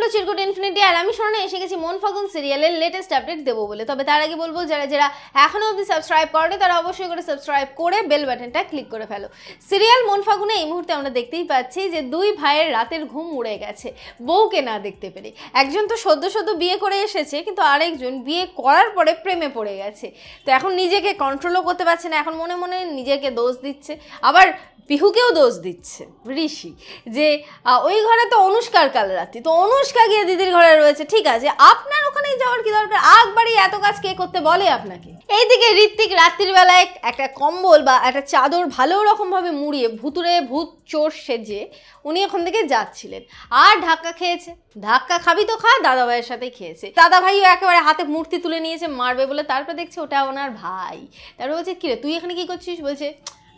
Two চিরকুট infinity আর আমি শোনা এসে গেছি মন ফাগুন সিরিয়ালের লেটেস্ট আপডেট দেবো বলে। তবে তার আগে বলবো যারা যারা এখনো অবধি সাবস্ক্রাইব করেনি তারা অবশ্যই করে সাবস্ক্রাইব করে বেল বাটনটা ক্লিক করে ফেলো। সিরিয়াল মন ফাগুনে এই মুহূর্তে আমরা দেখতেই পাচ্ছি যে দুই ভাইয়ের রাতের ঘুম উড়ে গেছে বউকে না দেখতে পেরে। একজন তো সদ্য বিয়ে করে এসেছে, কিন্তু আরেকজন বিয়ে করার পরে প্রেমে পড়ে গেছে। তো এখন নিজেকে কন্ট্রোলও করতে পারছে না, এখন মনে মনে নিজেকে দোষ দিচ্ছে, আবার পিহুকেও দোষ দিচ্ছে ঋষি যে ওই ঘরে তো অনুষ্কার কাল রাত্রি, তো অনুষ্কা গিয়ে দিদির ঘরে রয়েছে। ঠিক আছে, আপনার ওখানে যাওয়ার কি দরকার? আগবারই এত কাজ কে করতে বলে আপনাকে? এইদিকে ঋত্বিক রাত্রির বেলায় একটা কম্বল বা একটা চাদর ভালো রকমভাবে মুড়িয়ে ভুতুরে ভূত চোর সেজে উনি ওখান থেকে যাচ্ছিলেন, আর ধাক্কা খেয়েছে। ধাক্কা খাবি তো খা, দাদা ভাইয়ের সাথে খেয়েছে। দাদা ভাইও একেবারে হাতে মূর্তি তুলে নিয়েছে মারবে বলে, তারপর দেখছে ওটা ওনার ভাই। তারপর বলছে কিরে তুই এখানে কি করছিস? বলছে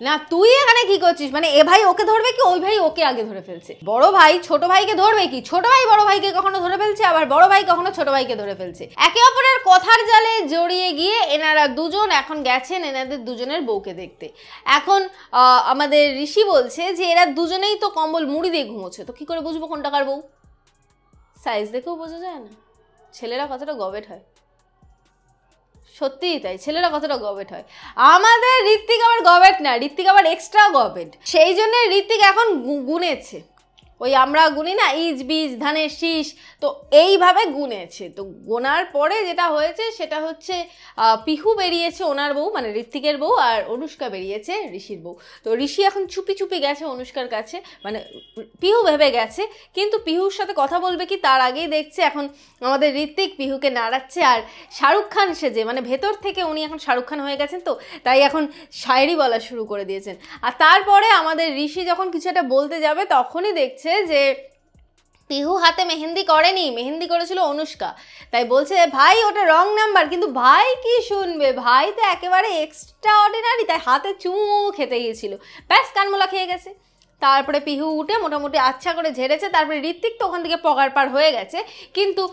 না তুই এখানে কি করছিস, মানে এ ভাই ওকে ধরবে কি ওই ভাই ওকে আগে ধরে ফেলছে। বড় ভাই ছোট ভাইকে ধরবে কি, ছোট ভাই বড় ভাইকে কখনো ধরে ফেলছে, আবার বড় ভাই কখনো ছোট ভাইকে ধরে ফেলছে। একে অপরের কথার জালে জড়িয়ে গিয়ে এনারা দুজন এখন গেছেন এনাদের দুজনের বউকে দেখতে। এখন আমাদের ঋষি বলছে যে এরা দুজনেই তো কম্বল মুড়ি দিয়ে ঘুমোচ্ছে, তো কি করে বুঝবো কোনটাকার বউ? সাইজ দেখেও বোঝা যায় না ছেলেরা কতটা গবেট হয়। সত্যিই তাই, ছেলেরা কতটা গবেট হয়। আমাদের ঋত্বিক আবার গবেট না, ঋত্বিক আবার এক্সট্রা গবেট। সেই জন্য ঋত্বিক এখন গুনেছে, ওই আমরা গুনি না ইজ বীজ ধানের শীষ, তো এইভাবে গুনেছে। তো গোনার পরে যেটা হয়েছে সেটা হচ্ছে পিহু বেরিয়েছে ওনার বউ, মানে ঋত্বিকের বউ, আর অনুষ্কা বেরিয়েছে ঋষির বউ। তো ঋষি এখন চুপি চুপি গেছে অনুষ্কার কাছে, মানে পিহু ভেবে গেছে, কিন্তু পিহুর সাথে কথা বলবে কি তার আগেই দেখছে এখন আমাদের ঋত্বিক পিহুকে নাড়াচ্ছে, আর শাহরুখ খান সেজে, মানে ভেতর থেকে উনি এখন শাহরুখ খান হয়ে গেছেন, তো তাই এখন শায়েরি বলা শুরু করে দিয়েছেন। আর তারপরে আমাদের ঋষি যখন কিছু একটা বলতে যাবে তখনই দেখছে যে পিহু হাতে মেহেন্দি করেনি, মেহেন্দি করেছিল অনুষ্কা। তাই বলছে ভাই ওটা রং নাম্বার, কিন্তু ভাই কি শুনবে, ভাই তো একেবারে এক্সট্রা অর্ডিনারি, তাই হাতে চুমু খেতে গিয়েছিল, ব্যাস কানমোলা খেয়ে গেছে। তারপরে পিহু উঠে মোটামুটি আচ্ছা করে ঝেড়েছে, তারপরে ঋত্বিক তো ওখান থেকে পগার পার হয়ে গেছে, কিন্তু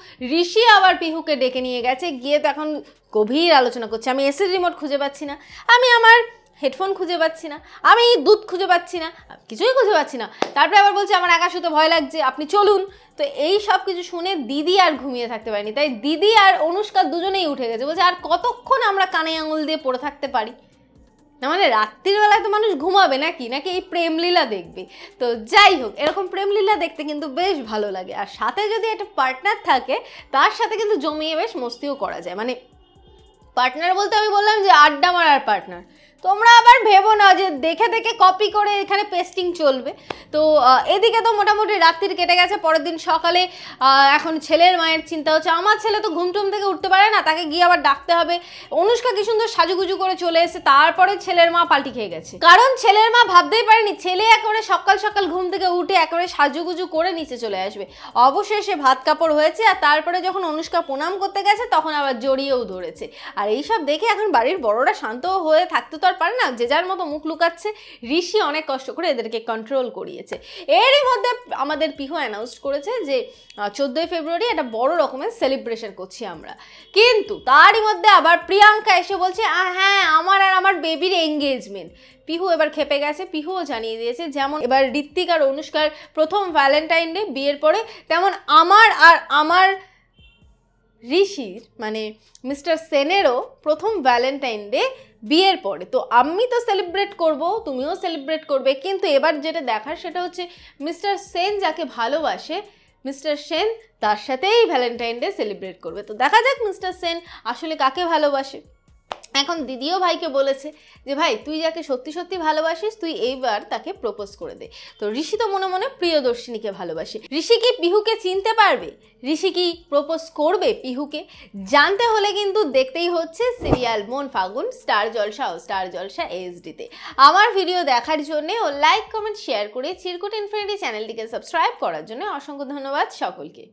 ঋষি আবার পিহুকে ডেকে নিয়ে গেছে, গিয়ে তো এখন গভীর আলোচনা করছে। আমি এসির রিমোট খুঁজে পাচ্ছি না, আমি আমার হেডফোন খুঁজে পাচ্ছি না, আমি দুধ খুঁজে পাচ্ছি না, কিছুই খুঁজে পাচ্ছি না। তারপরে আবার বলছে আমার একা শুতে ভয় লাগছে, আপনি চলুন। তো এই সব কিছু শুনে দিদি আর ঘুমিয়ে থাকতে পারেনি, তাই দিদি আর অনুষ্কা দুজনেই উঠে গেছে। বলছে আর কতক্ষণ আমরা কানে আঙুল দিয়ে পড়ে থাকতে পারি? না মানে রাত্রির বেলায় তো মানুষ ঘুমাবে নাকি এই প্রেমলীলা দেখবে? তো যাই হোক, এরকম প্রেমলীলা দেখতে কিন্তু বেশ ভালো লাগে, আর সাথে যদি একটা পার্টনার থাকে তার সাথে কিন্তু জমিয়ে বেশ মস্তিও করা যায়। মানে পার্টনার বলতে আমি বললাম যে আড্ডা মারার পার্টনার, তোমরা আবার ভেবো না যে দেখে দেখে কপি করে এখানে পেস্টিং চলবে। তো এদিকে তো মোটামুটি রাত্রির কেটে গেছে, পরের দিন সকালে এখন ছেলের মায়ের চিন্তা হচ্ছে, আমার ছেলে তো ঘুমটুম থেকে উঠতে পারে না, তাকে গিয়ে আবার ডাকতে হবে। অনুষ্কা কি সুন্দর সাজুগুজু করে চলে এসে, তারপরে ছেলের মা পাল্টি খেয়ে গেছে, কারণ ছেলের মা ভাবতেই পারেনি ছেলে একেবারে সকাল সকাল ঘুম থেকে উঠে একেবারে সাজুগুজু করে নিচে চলে আসবে। অবশেষে ভাত কাপড় হয়েছে, আর তারপরে যখন অনুষ্কা প্রণাম করতে গেছে তখন আবার জড়িয়েও ধরেছে। আর এইসব দেখে এখন বাড়ির বড়রা শান্ত হয়ে থাকতে তো আর পারে না, যে যার মতো মুখ লুকাচ্ছে। ঋষি অনেক কষ্ট করে এদেরকে কন্ট্রোল করিয়েছে। এরই মধ্যে আমাদের পিহু অ্যানাউন্স করেছে যে 14ই ফেব্রুয়ারি একটা বড় রকমের সেলিব্রেশন করছি আমরা, কিন্তু তারই মধ্যে আবার প্রিয়াঙ্কা এসে বলছে হ্যাঁ আমার আর আমার বেবির এঙ্গেজমেন্ট। পিহু এবার খেপে গেছে, পিহুও জানিয়ে দিয়েছে যেমন এবার ঋত্বিক আর অনুষ্কার প্রথম ভ্যালেন্টাইন ডে বিয়ের পরে, তেমন আমার আর আমার ঋষির মানে মিস্টার সেনেরও প্রথম ভ্যালেন্টাইন ডে বিয়ের পরে। তো আমি তো সেলিব্রেট করব, তুমিও সেলিব্রেট করবে, কিন্তু এবার যেটা দেখার সেটা হচ্ছে মিস্টার সেন যাকে ভালোবাসে মিস্টার সেন তার সাথেই ভ্যালেন্টাইন ডে সেলিব্রেট করবে। তো দেখা যাক মিস্টার সেন আসলে কাকে ভালোবাসে। এখন দিদিও ভাইকে বলেছে যে ভাই তুই যাকে সত্যি সত্যি ভালোবাসিস তুই এইবার তাকে প্রপোজ করে দে। তো ঋষি তো মনে মনে প্রিয়দর্শিনীকে ভালোবাসে। ঋষি কি পিহুকে চিনতে পারবে? ঋষি কি প্রপোজ করবে পিহুকে? জানতে হলে কিন্তু দেখতেই হচ্ছে সিরিয়াল মন ফাগুন স্টার জলসা ও স্টার জলসা এইচডিতে। আমার ভিডিও দেখার জন্য ও লাইক কমেন্ট শেয়ার করে চিরকুট ইনফিনিটি চ্যানেলটিকে সাবস্ক্রাইব করার জন্য অসংখ্য ধন্যবাদ সকলকে।